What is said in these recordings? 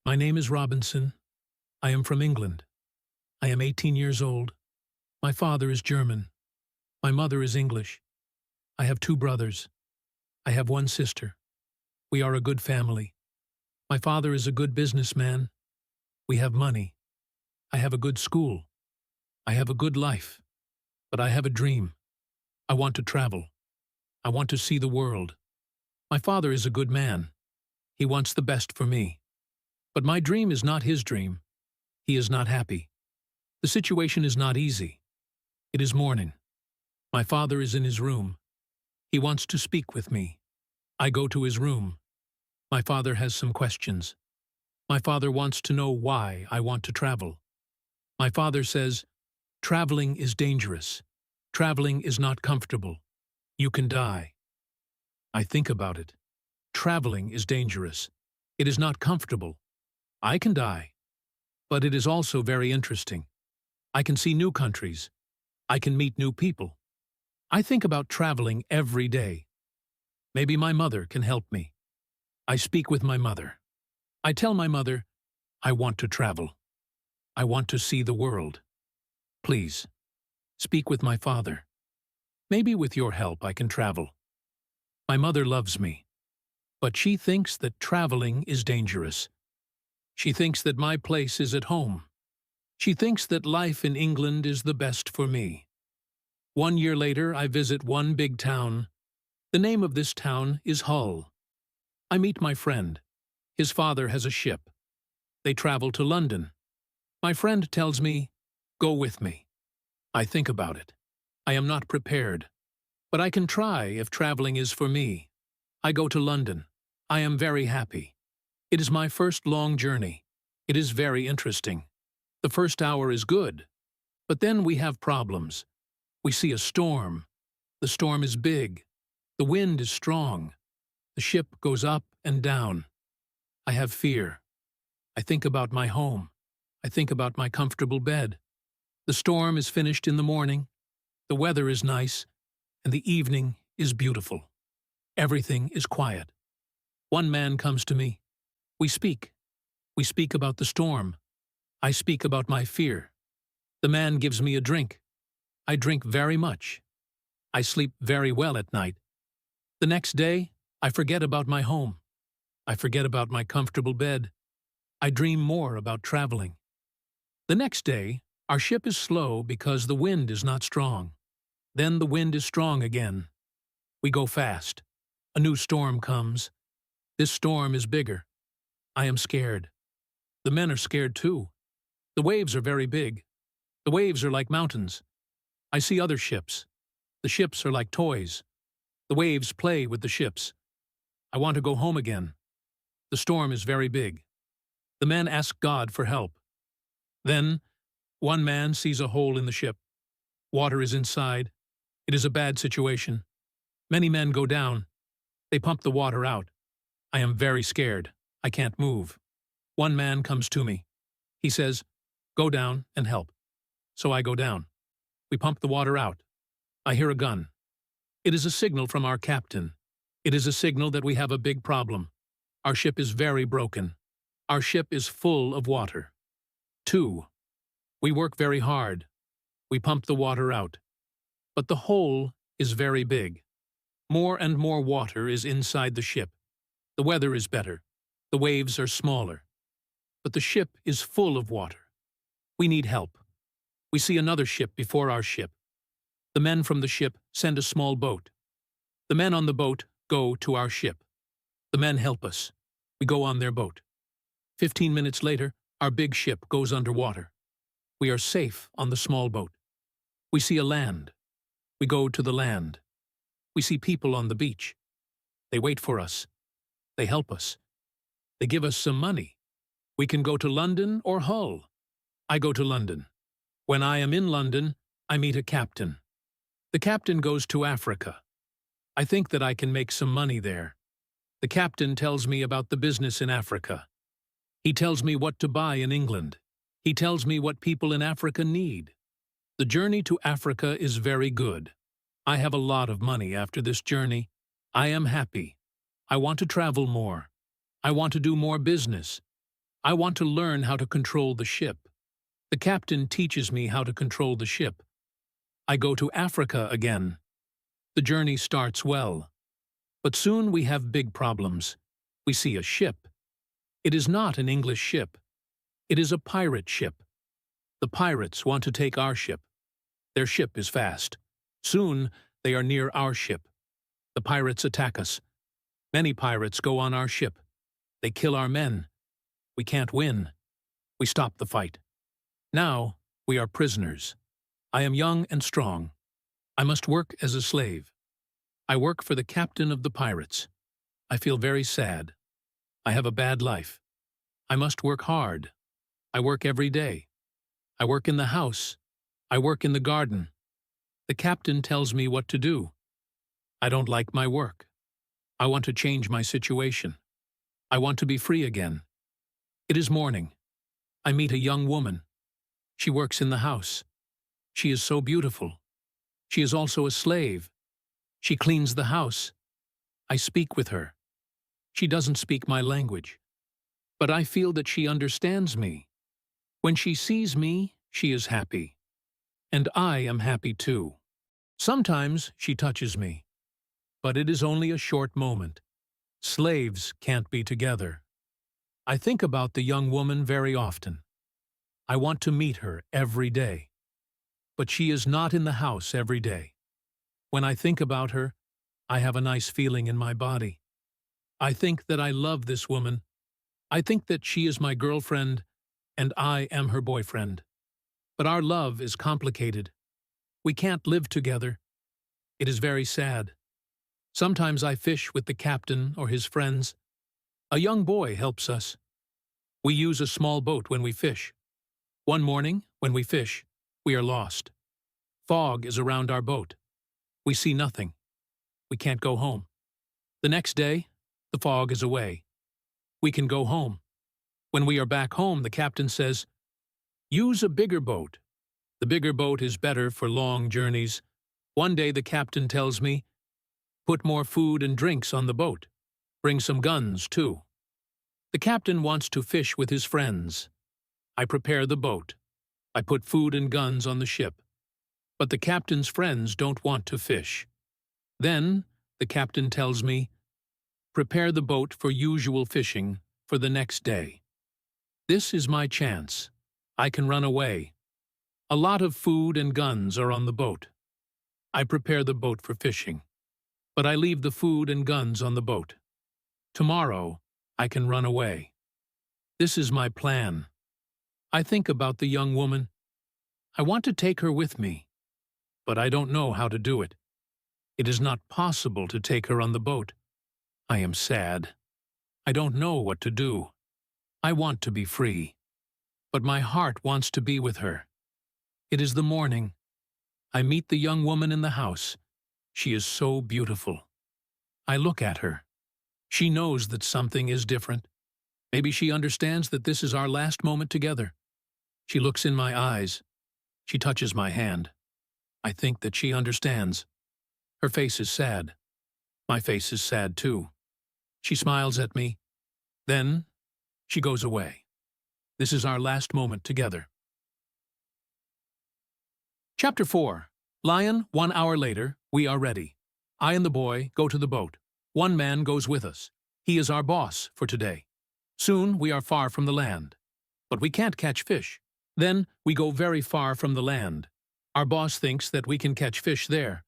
My name is Robinson. I am from England. I am 18 years old. My father is German. My mother is English. I have two brothers. I have one sister. We are a good family. My father is a good businessman. We have money. I have a good school. I have a good life. But I have a dream. I want to travel. I want to see the world. My father is a good man. He wants the best for me. But my dream is not his dream. He is not happy. The situation is not easy. It is morning. My father is in his room. He wants to speak with me. I go to his room. My father has some questions. My father wants to know why I want to travel. My father says, "Traveling is dangerous. Traveling is not comfortable. You can die." I think about it. Traveling is dangerous. It is not comfortable. I can die. But it is also very interesting. I can see new countries. I can meet new people. I think about traveling every day. Maybe my mother can help me. I speak with my mother. I tell my mother, I want to travel. I want to see the world. Please, speak with my father. Maybe with your help I can travel. My mother loves me, but she thinks that traveling is dangerous. She thinks that my place is at home. She thinks that life in England is the best for me. 1 year later, I visit one big town. The name of this town is Hull. I meet my friend. His father has a ship. They travel to London. My friend tells me, "Go with me." I think about it. I am not prepared. But I can try if traveling is for me. I go to London. I am very happy. It is my first long journey. It is very interesting. The first hour is good. But then we have problems. We see a storm. The storm is big. The wind is strong. The ship goes up and down. I have fear. I think about my home. I think about my comfortable bed. The storm is finished in the morning. The weather is nice. And the evening is beautiful. Everything is quiet. One man comes to me. We speak. We speak about the storm. I speak about my fear. The man gives me a drink. I drink very much. I sleep very well at night. The next day, I forget about my home. I forget about my comfortable bed. I dream more about traveling. The next day, our ship is slow because the wind is not strong. Then the wind is strong again. We go fast. A new storm comes. This storm is bigger. I am scared. The men are scared too. The waves are very big. The waves are like mountains. I see other ships. The ships are like toys. The waves play with the ships. I want to go home again. The storm is very big. The men ask God for help. Then, one man sees a hole in the ship. Water is inside. It is a bad situation. Many men go down. They pump the water out. I am very scared. I can't move. One man comes to me. He says, "Go down and help." So I go down. We pump the water out. I hear a gun. It is a signal from our captain. It is a signal that we have a big problem. Our ship is very broken. Our ship is full of water. 2. We work very hard. We pump the water out. But the hole is very big. More and more water is inside the ship. The weather is better. The waves are smaller. But the ship is full of water. We need help. We see another ship before our ship. The men from the ship send a small boat. The men on the boat go to our ship. The men help us. We go on their boat. 15 minutes later, our big ship goes underwater. We are safe on the small boat. We see a land. We go to the land. We see people on the beach. They wait for us. They help us. They give us some money. We can go to London or Hull. I go to London. When I am in London, I meet a captain. The captain goes to Africa. I think that I can make some money there. The captain tells me about the business in Africa. He tells me what to buy in England. He tells me what people in Africa need. The journey to Africa is very good. I have a lot of money after this journey. I am happy. I want to travel more. I want to do more business. I want to learn how to control the ship. The captain teaches me how to control the ship. I go to Africa again. The journey starts well. But soon we have big problems. We see a ship. It is not an English ship. It is a pirate ship. The pirates want to take our ship. Their ship is fast. Soon they are near our ship. The pirates attack us. Many pirates go on our ship. They kill our men. We can't win. We stop the fight. Now we are prisoners. I am young and strong. I must work as a slave. I work for the captain of the pirates. I feel very sad. I have a bad life. I must work hard. I work every day. I work in the house. I work in the garden. The captain tells me what to do. I don't like my work. I want to change my situation. I want to be free again. It is morning. I meet a young woman. She works in the house. She is so beautiful. She is also a slave. She cleans the house. I speak with her. She doesn't speak my language. But I feel that she understands me. When she sees me, she is happy. And I am happy too. Sometimes she touches me. But it is only a short moment. Slaves can't be together. I think about the young woman very often. I want to meet her every day. But she is not in the house every day. When I think about her, I have a nice feeling in my body. I think that I love this woman. I think that she is my girlfriend, and I am her boyfriend. But our love is complicated. We can't live together. It is very sad. Sometimes I fish with the captain or his friends. A young boy helps us. We use a small boat when we fish. One morning, when we fish, we are lost. Fog is around our boat. We see nothing. We can't go home. The next day, the fog is away. We can go home. When we are back home, the captain says, "Use a bigger boat. The bigger boat is better for long journeys." One day the captain tells me, "Put more food and drinks on the boat. Bring some guns, too." The captain wants to fish with his friends. I prepare the boat. I put food and guns on the ship. But the captain's friends don't want to fish. Then the captain tells me, "Prepare the boat for usual fishing for the next day." This is my chance. I can run away. A lot of food and guns are on the boat. I prepare the boat for fishing, but I leave the food and guns on the boat. Tomorrow, I can run away. This is my plan. I think about the young woman. I want to take her with me, but I don't know how to do it. It is not possible to take her on the boat. I am sad. I don't know what to do. I want to be free, but my heart wants to be with her. It is the morning. I meet the young woman in the house. She is so beautiful. I look at her. She knows that something is different. Maybe she understands that this is our last moment together. She looks in my eyes. She touches my hand. I think that she understands. Her face is sad. My face is sad too. She smiles at me. Then she goes away. This is our last moment together. Chapter 4. Lion, 1 hour later, we are ready. I and the boy go to the boat. One man goes with us. He is our boss for today. Soon we are far from the land. But we can't catch fish. Then we go very far from the land. Our boss thinks that we can catch fish there.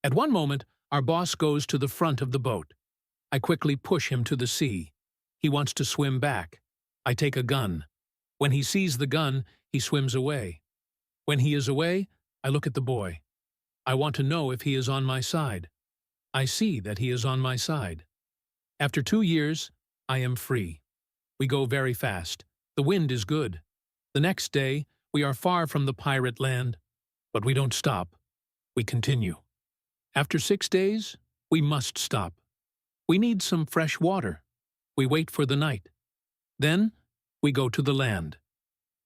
At one moment, our boss goes to the front of the boat. I quickly push him to the sea. He wants to swim back. I take a gun. When he sees the gun, he swims away. When he is away, I look at the boy. I want to know if he is on my side. I see that he is on my side. After 2 years, I am free. We go very fast. The wind is good. The next day, we are far from the pirate land, but we don't stop. We continue. After 6 days, we must stop. We need some fresh water. We wait for the night. Then, we go to the land.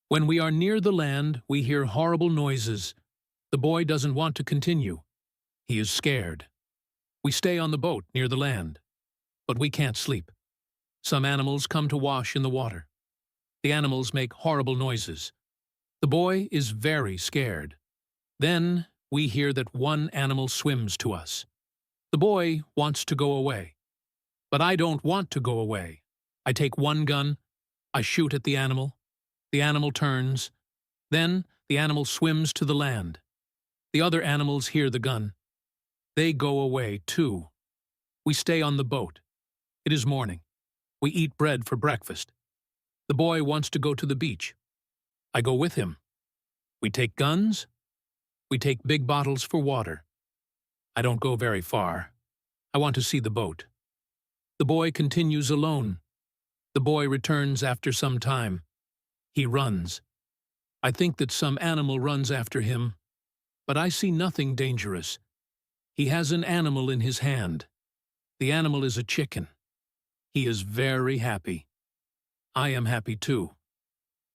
When we are near the land, we hear horrible noises. The boy doesn't want to continue. He is scared. We stay on the boat near the land. But we can't sleep. Some animals come to wash in the water. The animals make horrible noises. The boy is very scared. Then we hear that one animal swims to us. The boy wants to go away. But I don't want to go away. I take one gun, I shoot at the animal turns. Then the animal swims to the land. The other animals hear the gun. They go away too. We stay on the boat. It is morning. We eat bread for breakfast. The boy wants to go to the beach. I go with him. We take guns. We take big bottles for water. I don't go very far. I want to see the boat. The boy continues alone. The boy returns after some time. He runs. I think that some animal runs after him, but I see nothing dangerous. He has an animal in his hand. The animal is a chicken. He is very happy. I am happy too.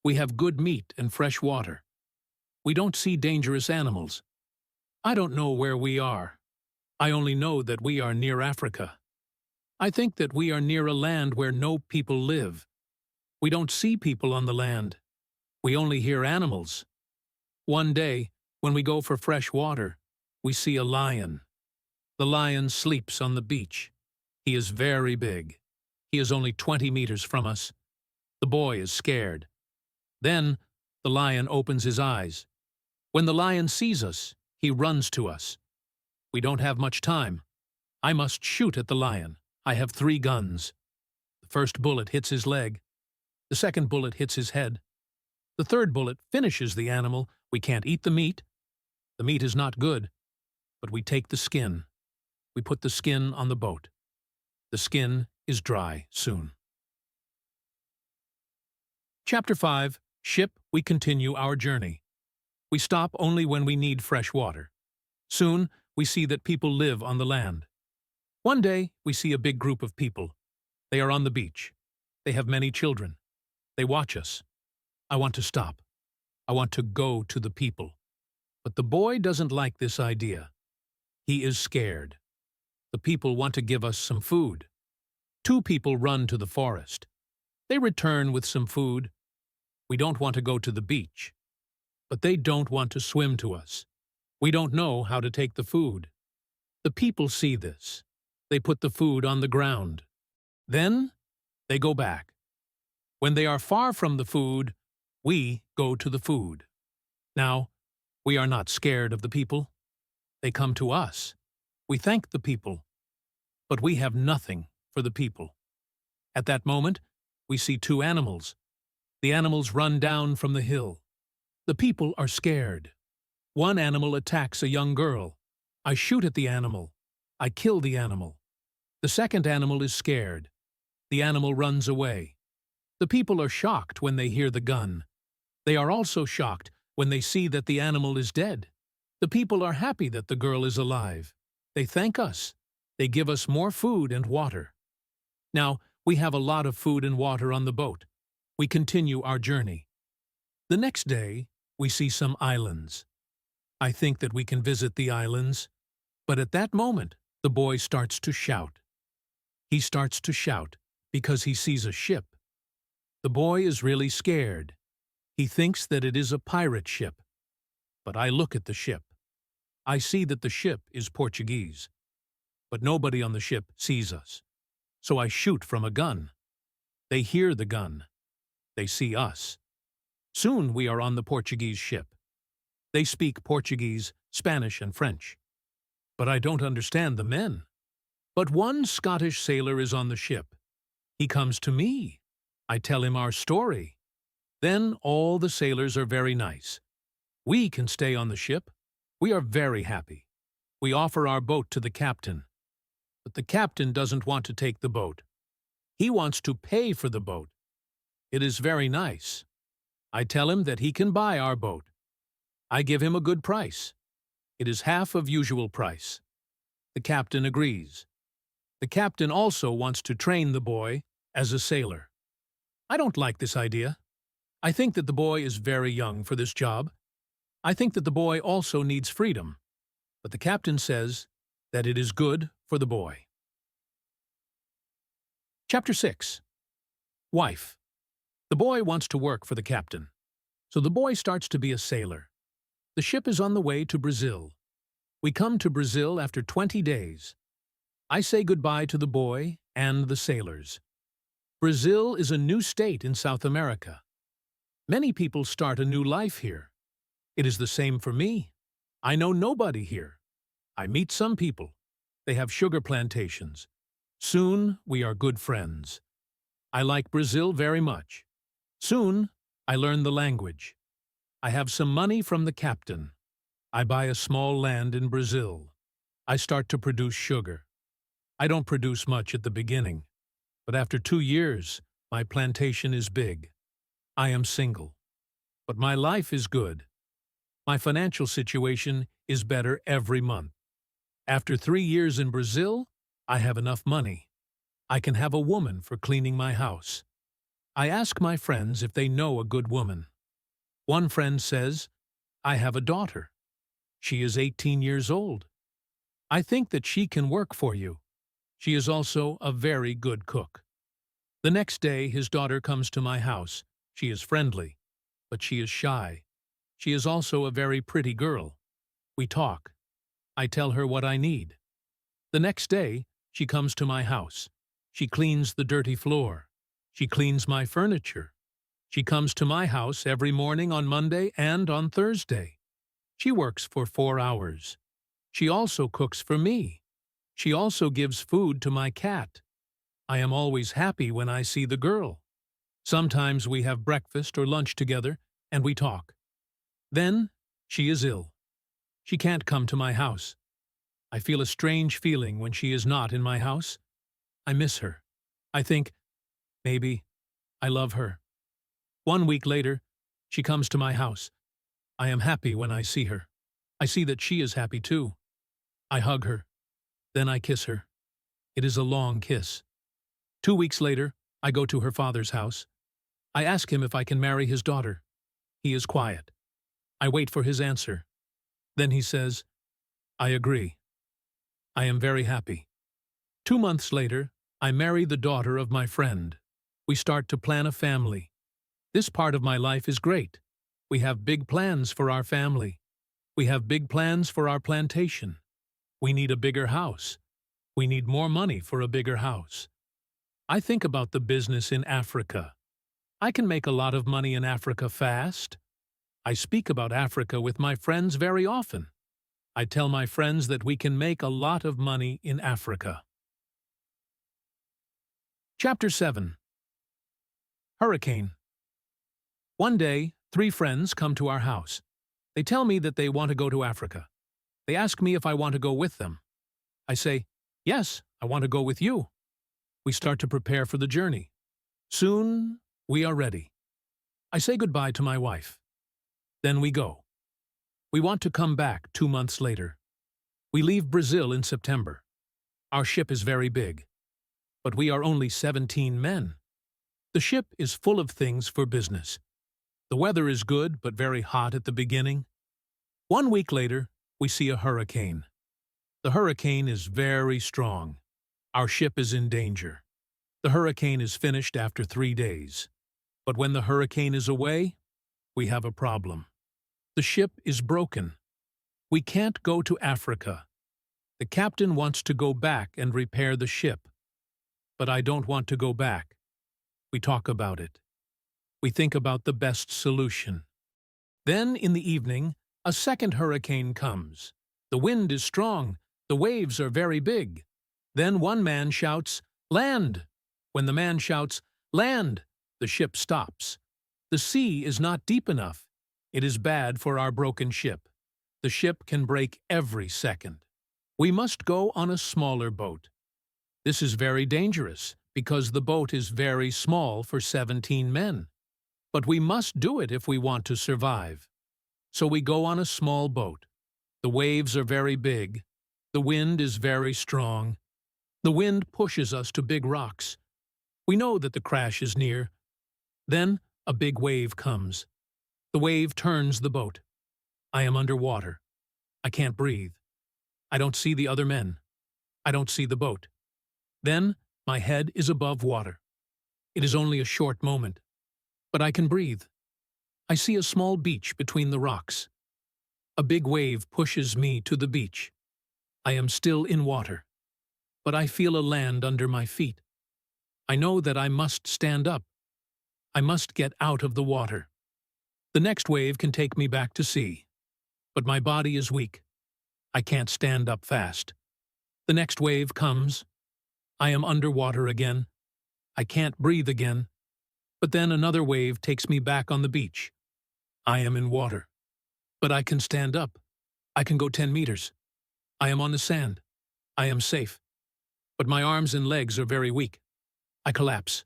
We have good meat and fresh water. We don't see dangerous animals. I don't know where we are. I only know that we are near Africa. I think that we are near a land where no people live. We don't see people on the land. We only hear animals. One day, when we go for fresh water, we see a lion. The lion sleeps on the beach. He is very big. He is only 20 meters from us. The boy is scared. Then the lion opens his eyes. When the lion sees us, he runs to us. We don't have much time. I must shoot at the lion. I have 3 guns. The first bullet hits his leg. The second bullet hits his head. The third bullet finishes the animal. We can't eat the meat. The meat is not good, but we take the skin. We put the skin on the boat. The skin is dry soon. Chapter 5. Ship, we continue our journey. We stop only when we need fresh water. Soon, we see that people live on the land. One day, we see a big group of people. They are on the beach. They have many children. They watch us. I want to stop. I want to go to the people. But the boy doesn't like this idea. He is scared. The people want to give us some food. 2 people run to the forest. They return with some food. We don't want to go to the beach. But they don't want to swim to us. We don't know how to take the food. The people see this. They put the food on the ground. Then they go back. When they are far from the food, we go to the food. Now, we are not scared of the people. They come to us. We thank the people. But we have nothing for the people. At that moment, we see 2 animals. The animals run down from the hill. The people are scared. One animal attacks a young girl. I shoot at the animal. I kill the animal. The second animal is scared. The animal runs away. The people are shocked when they hear the gun. They are also shocked when they see that the animal is dead. The people are happy that the girl is alive. They thank us. They give us more food and water. Now, we have a lot of food and water on the boat. We continue our journey. The next day, we see some islands. I think that we can visit the islands. But at that moment, the boy starts to shout. He starts to shout because he sees a ship. The boy is really scared. He thinks that it is a pirate ship. But I look at the ship. I see that the ship is Portuguese. But nobody on the ship sees us. So I shoot from a gun. They hear the gun. They see us. Soon we are on the Portuguese ship. They speak Portuguese, Spanish, and French. But I don't understand the men. But one Scottish sailor is on the ship. He comes to me. I tell him our story. Then all the sailors are very nice. We can stay on the ship. We are very happy. We offer our boat to the captain. But the captain doesn't want to take the boat. He wants to pay for the boat. It is very nice. I tell him that he can buy our boat. I give him a good price. It is half of usual price. The captain agrees. The captain also wants to train the boy as a sailor. I don't like this idea. I think that the boy is very young for this job. I think that the boy also needs freedom. But the captain says that it is good for the boy. Chapter 6. Wife. The boy wants to work for the captain. So the boy starts to be a sailor. The ship is on the way to Brazil. We come to Brazil after 20 days. I say goodbye to the boy and the sailors. Brazil is a new state in South America. Many people start a new life here. It is the same for me. I know nobody here. I meet some people. They have sugar plantations. Soon we are good friends. I like Brazil very much. Soon I learn the language. I have some money from the captain. I buy a small land in Brazil. I start to produce sugar. I don't produce much at the beginning, but after 2 years, my plantation is big. I am single, but my life is good. My financial situation is better every month. After 3 years in Brazil, I have enough money. I can have a woman for cleaning my house. I ask my friends if they know a good woman. One friend says, I have a daughter. She is 18 years old. I think that she can work for you. She is also a very good cook. The next day, his daughter comes to my house. She is friendly, but she is shy. She is also a very pretty girl. We talk. I tell her what I need. The next day, she comes to my house. She cleans the dirty floor. She cleans my furniture. She comes to my house every morning on Monday and on Thursday. She works for 4 hours. She also cooks for me. She also gives food to my cat. I am always happy when I see the girl. Sometimes we have breakfast or lunch together, and we talk. Then, she is ill. She can't come to my house. I feel a strange feeling when she is not in my house. I miss her. I think, maybe, I love her. 1 week later, she comes to my house. I am happy when I see her. I see that she is happy too. I hug her. Then I kiss her. It is a long kiss. 2 weeks later, I go to her father's house. I ask him if I can marry his daughter. He is quiet. I wait for his answer. Then he says, I agree. I am very happy. 2 months later, I marry the daughter of my friend. We start to plan a family. This part of my life is great. We have big plans for our family. We have big plans for our plantation. We need a bigger house. We need more money for a bigger house. I think about the business in Africa. I can make a lot of money in Africa fast. I speak about Africa with my friends very often. I tell my friends that we can make a lot of money in Africa. Chapter 7. Hurricane. One day, 3 friends come to our house. They tell me that they want to go to Africa. They ask me if I want to go with them. I say, yes, I want to go with you. We start to prepare for the journey. Soon, we are ready. I say goodbye to my wife. Then we go. We want to come back 2 months later. We leave Brazil in September. Our ship is very big, but we are only 17 men. The ship is full of things for business. The weather is good but very hot at the beginning. 1 week later, we see a hurricane. The hurricane is very strong. Our ship is in danger. The hurricane is finished after 3 days. But when the hurricane is away, we have a problem. The ship is broken. We can't go to Africa. The captain wants to go back and repair the ship. But I don't want to go back. We talk about it. We think about the best solution. Then, in the evening, a second hurricane comes. The wind is strong. The waves are very big. Then one man shouts, "Land!" When the man shouts, "Land!" the ship stops. The sea is not deep enough. It is bad for our broken ship. The ship can break every second. We must go on a smaller boat. This is very dangerous because the boat is very small for 17 men. But we must do it if we want to survive. So we go on a small boat. The waves are very big. The wind is very strong. The wind pushes us to big rocks. We know that the crash is near. Then a big wave comes. The wave turns the boat. I am underwater. I can't breathe. I don't see the other men. I don't see the boat. Then my head is above water. It is only a short moment. but I can breathe. I see a small beach between the rocks. A big wave pushes me to the beach. I am still in water, but I feel a land under my feet. I know that I must stand up. I must get out of the water. The next wave can take me back to sea, but my body is weak. I can't stand up fast. The next wave comes. I am underwater again. I can't breathe again. But then another wave takes me back on the beach. I am in water, but I can stand up. I can go 10 meters. I am on the sand. I am safe. But my arms and legs are very weak. I collapse,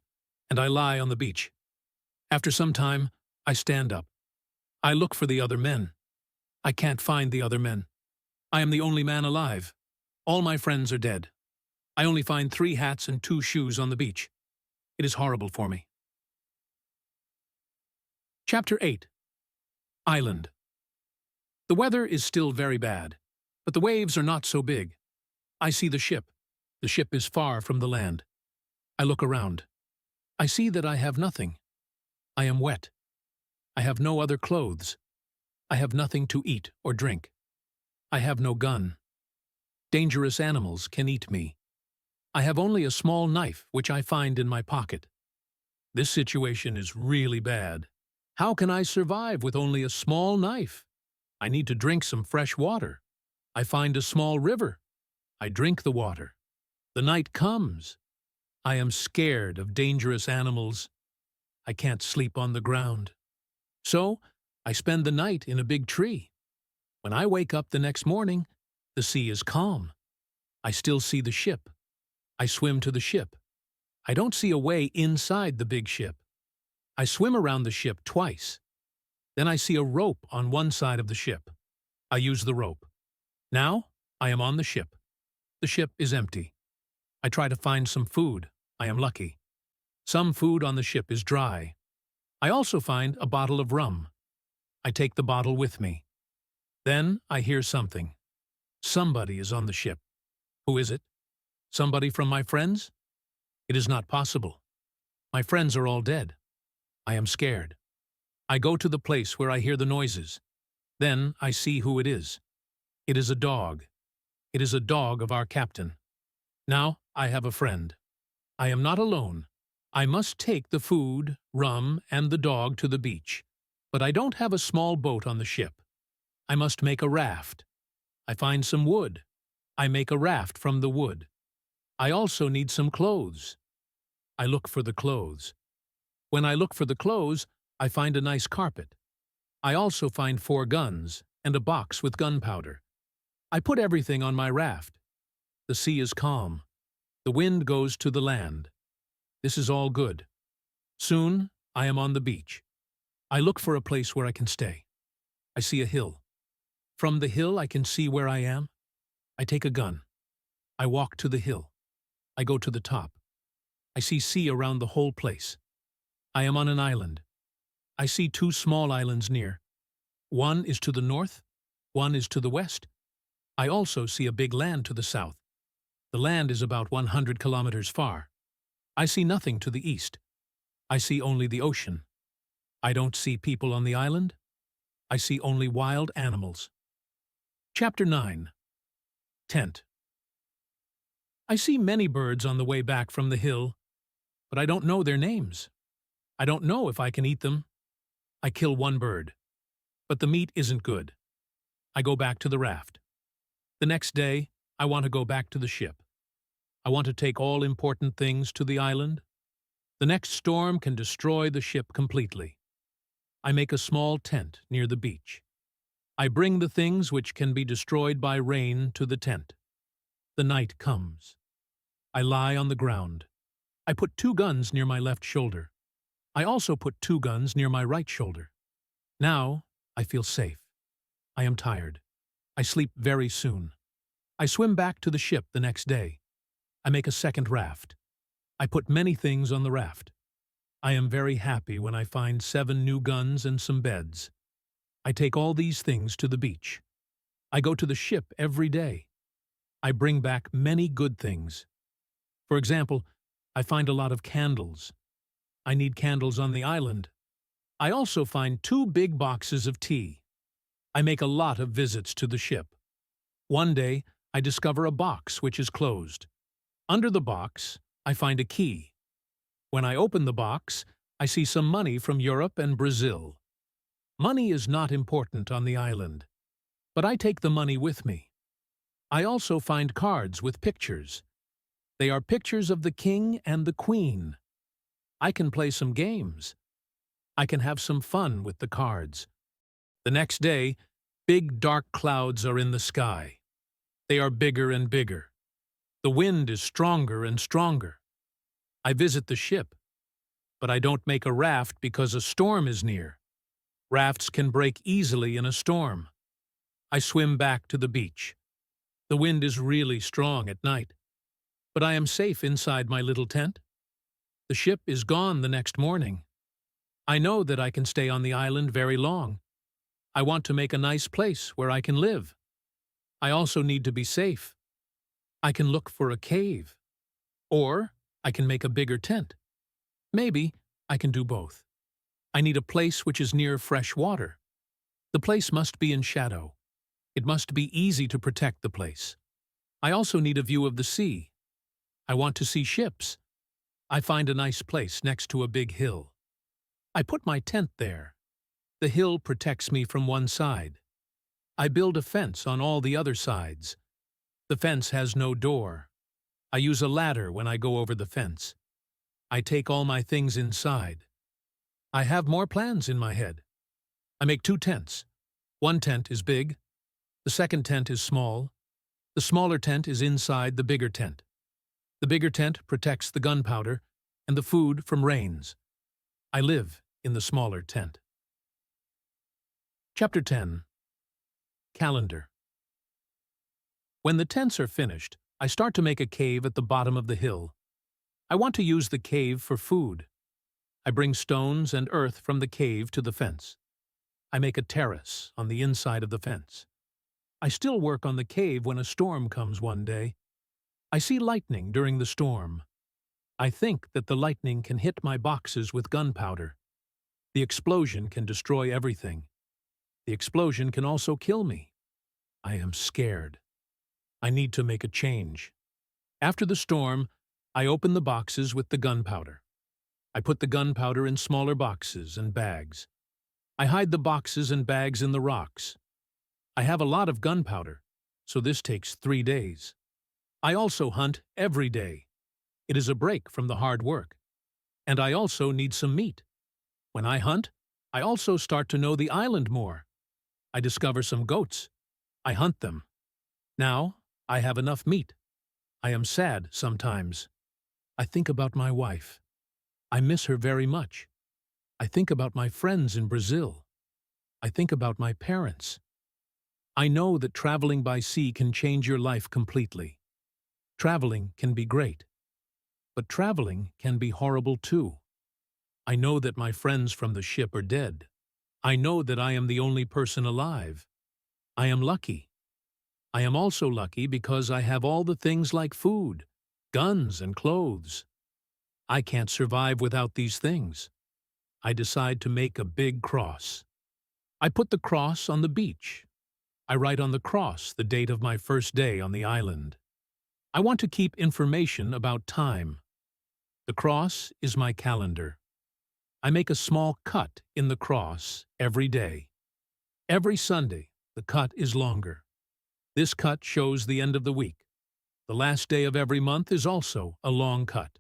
and I lie on the beach. After some time, I stand up. I look for the other men. I can't find the other men. I am the only man alive. All my friends are dead. I only find 3 hats and 2 shoes on the beach. It is horrible for me. Chapter 8. Island. The weather is still very bad, but the waves are not so big. I see the ship. The ship is far from the land. I look around. I see that I have nothing. I am wet. I have no other clothes. I have nothing to eat or drink. I have no gun. Dangerous animals can eat me. I have only a small knife which I find in my pocket. This situation is really bad. How can I survive with only a small knife? I need to drink some fresh water. I find a small river. I drink the water. The night comes. I am scared of dangerous animals. I can't sleep on the ground. So, I spend the night in a big tree. When I wake up the next morning, the sea is calm. I still see the ship. I swim to the ship. I don't see a way inside the big ship. I swim around the ship twice. Then I see a rope on one side of the ship. I use the rope. Now, I am on the ship. The ship is empty. I try to find some food. I am lucky. Some food on the ship is dry. I also find a bottle of rum. I take the bottle with me. Then I hear something. Somebody is on the ship. Who is it? Somebody from my friends? It is not possible. My friends are all dead. I am scared. I go to the place where I hear the noises. Then I see who it is. It is a dog. It is a dog of our captain. Now I have a friend. I am not alone. I must take the food, rum, and the dog to the beach. But I don't have a small boat on the ship. I must make a raft. I find some wood. I make a raft from the wood. I also need some clothes. I look for the clothes. When I look for the clothes, I find a nice carpet. I also find 4 guns and a box with gunpowder. I put everything on my raft. The sea is calm. The wind goes to the land. This is all good. Soon, I am on the beach. I look for a place where I can stay. I see a hill. From the hill, I can see where I am. I take a gun. I walk to the hill. I go to the top. I see sea around the whole place. I am on an island. I see 2 small islands near. One is to the north, one is to the west. I also see a big land to the south. The land is about 100 kilometers far. I see nothing to the east. I see only the ocean. I don't see people on the island. I see only wild animals. Chapter 9. Tent. I see many birds on the way back from the hill, but I don't know their names. I don't know if I can eat them. I kill one bird, but the meat isn't good. I go back to the raft. The next day, I want to go back to the ship. I want to take all important things to the island. The next storm can destroy the ship completely. I make a small tent near the beach. I bring the things which can be destroyed by rain to the tent. The night comes. I lie on the ground. I put 2 guns near my left shoulder. I also put 2 guns near my right shoulder. Now, I feel safe. I am tired. I sleep very soon. I swim back to the ship the next day. I make a second raft. I put many things on the raft. I am very happy when I find 7 new guns and some beds. I take all these things to the beach. I go to the ship every day. I bring back many good things. For example, I find a lot of candles. I need candles on the island. I also find 2 big boxes of tea. I make a lot of visits to the ship. One day, I discover a box which is closed. Under the box, I find a key. When I open the box, I see some money from Europe and Brazil. Money is not important on the island, but I take the money with me. I also find cards with pictures. They are pictures of the king and the queen. I can play some games. I can have some fun with the cards. The next day, big dark clouds are in the sky. They are bigger and bigger. The wind is stronger and stronger. I visit the ship, but I don't make a raft because a storm is near. Rafts can break easily in a storm. I swim back to the beach. The wind is really strong at night, but I am safe inside my little tent. The ship is gone the next morning. I know that I can stay on the island very long. I want to make a nice place where I can live. I also need to be safe. I can look for a cave. Or I can make a bigger tent. Maybe I can do both. I need a place which is near fresh water. The place must be in shadow. It must be easy to protect the place. I also need a view of the sea. I want to see ships. I find a nice place next to a big hill. I put my tent there. The hill protects me from one side. I build a fence on all the other sides. The fence has no door. I use a ladder when I go over the fence. I take all my things inside. I have more plans in my head. I make 2 tents. One tent is big. The second tent is small. The smaller tent is inside the bigger tent. The bigger tent protects the gunpowder and the food from rains. I live in the smaller tent. Chapter 10. Calendar. When the tents are finished, I start to make a cave at the bottom of the hill. I want to use the cave for food. I bring stones and earth from the cave to the fence. I make a terrace on the inside of the fence. I still work on the cave when a storm comes one day. I see lightning during the storm. I think that the lightning can hit my boxes with gunpowder. The explosion can destroy everything. The explosion can also kill me. I am scared. I need to make a change. After the storm, I open the boxes with the gunpowder. I put the gunpowder in smaller boxes and bags. I hide the boxes and bags in the rocks. I have a lot of gunpowder, so this takes 3 days. I also hunt every day. It is a break from the hard work. And I also need some meat. When I hunt, I also start to know the island more. I discover some goats. I hunt them. Now, I have enough meat. I am sad sometimes. I think about my wife. I miss her very much. I think about my friends in Brazil. I think about my parents. I know that traveling by sea can change your life completely. Traveling can be great. But traveling can be horrible too. I know that my friends from the ship are dead. I know that I am the only person alive. I am lucky. I am also lucky because I have all the things like food, guns, and clothes. I can't survive without these things. I decide to make a big cross. I put the cross on the beach. I write on the cross the date of my first day on the island. I want to keep information about time. The cross is my calendar. I make a small cut in the cross every day. Every Sunday, the cut is longer. This cut shows the end of the week. The last day of every month is also a long cut.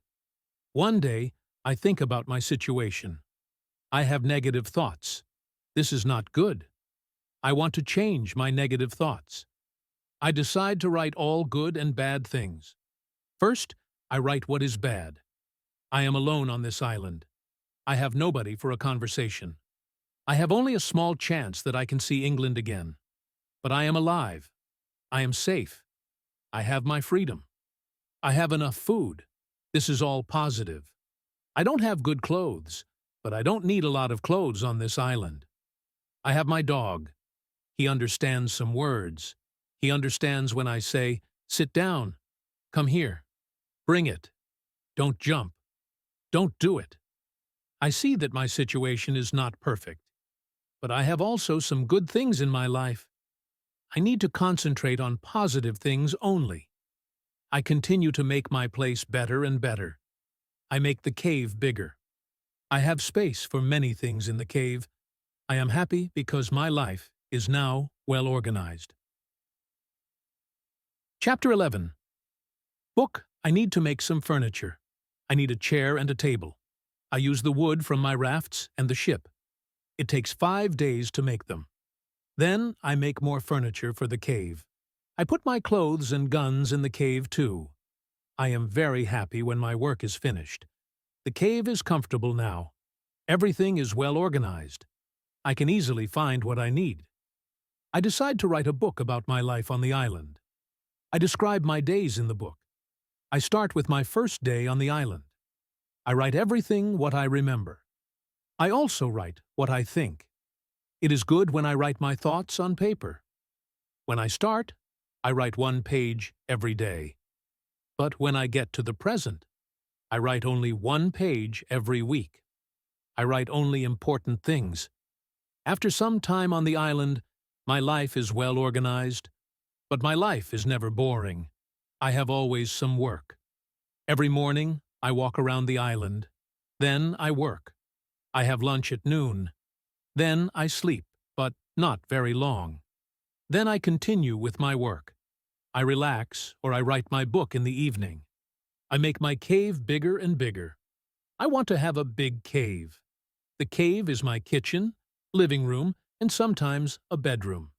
One day, I think about my situation. I have negative thoughts. This is not good. I want to change my negative thoughts. I decide to write all good and bad things. First, I write what is bad. I am alone on this island. I have nobody for a conversation. I have only a small chance that I can see England again. But I am alive. I am safe. I have my freedom. I have enough food. This is all positive. I don't have good clothes, but I don't need a lot of clothes on this island. I have my dog. He understands some words. He understands when I say, "Sit down. Come here. Bring it. Don't jump. Don't do it." I see that my situation is not perfect, but I have also some good things in my life. I need to concentrate on positive things only. I continue to make my place better and better. I make the cave bigger. I have space for many things in the cave. I am happy because my life is now well organized. Chapter 11. Book, I need to make some furniture. I need a chair and a table. I use the wood from my rafts and the ship. It takes 5 days to make them. Then I make more furniture for the cave. I put my clothes and guns in the cave too. I am very happy when my work is finished. The cave is comfortable now. Everything is well organized. I can easily find what I need. I decide to write a book about my life on the island. I describe my days in the book. I start with my first day on the island. I write everything what I remember. I also write what I think. It is good when I write my thoughts on paper. When I start, I write 1 page every day. But when I get to the present, I write only 1 page every week. I write only important things. After some time on the island, my life is well organized, but my life is never boring. I have always some work. Every morning, I walk around the island. Then I work. I have lunch at noon. Then I sleep, but not very long. Then I continue with my work. I relax or I write my book in the evening. I make my cave bigger and bigger. I want to have a big cave. The cave is my kitchen, living room, and sometimes a bedroom.